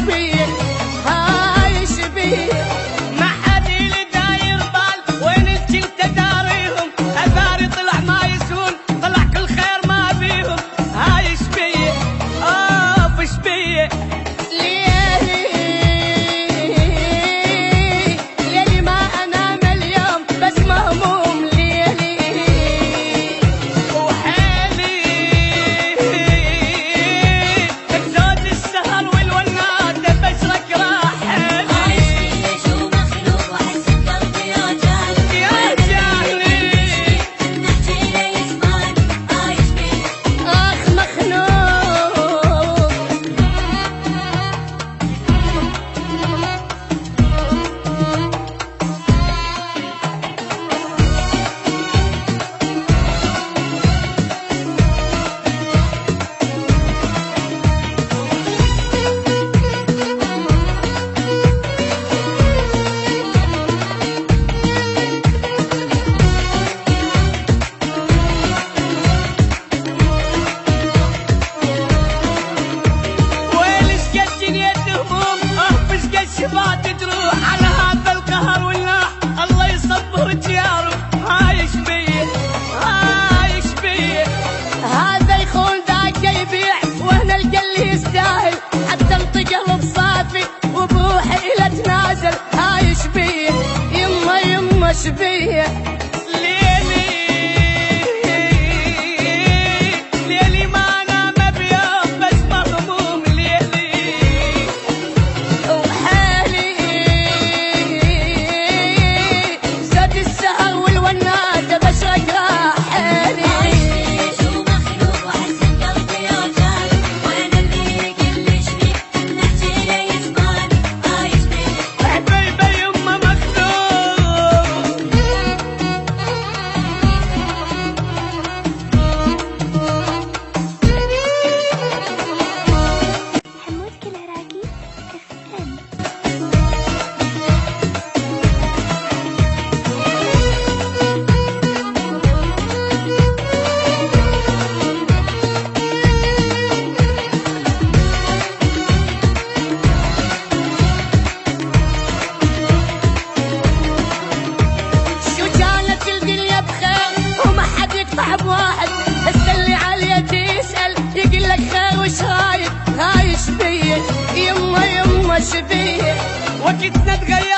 بيه عايش بيه ما حد اللي داير بال وين الجنت داريهم اثاري طلع ما يسون طلع كل خير ما فيهم عايش بيه فش بيه ليلي ليلي ما انام اليوم بس مهموم ليلي وحالي زود السهر والونات بشرك راح حالي شو مخلوق واحس بقلبي يا جاني يا جاني نحكي لي زمان عايش بيه اخ مخنوق ويلش قد جنيت هموم فش قد شفات جروح على هذا القهر والناح الله يصبر جياره عايش بيه عايش بيه هذا يخون ذاك يبيع وهنا القل يستاهل حتى انطق بصافي وبروحي الى تنازل عايش بيه يما يما شبيه ليلي ليلي ما انام بيوم بس مهموم ليلي وحالي زاد السهر والوناسة بشرك راح حالي شو مخلوق واحس بقلبي يا جاني وين اللي يقلش بيه نحكي لي زمان عايش بيه حبيبي يما مخلوق حمود كالعراقي FM شو كانت الدنيا بخير وما حد يقطع بواحد بس اللي عليه تسأل يقول لك خير وش رايك عايش بيه يما يما شبيه وقتنا تغير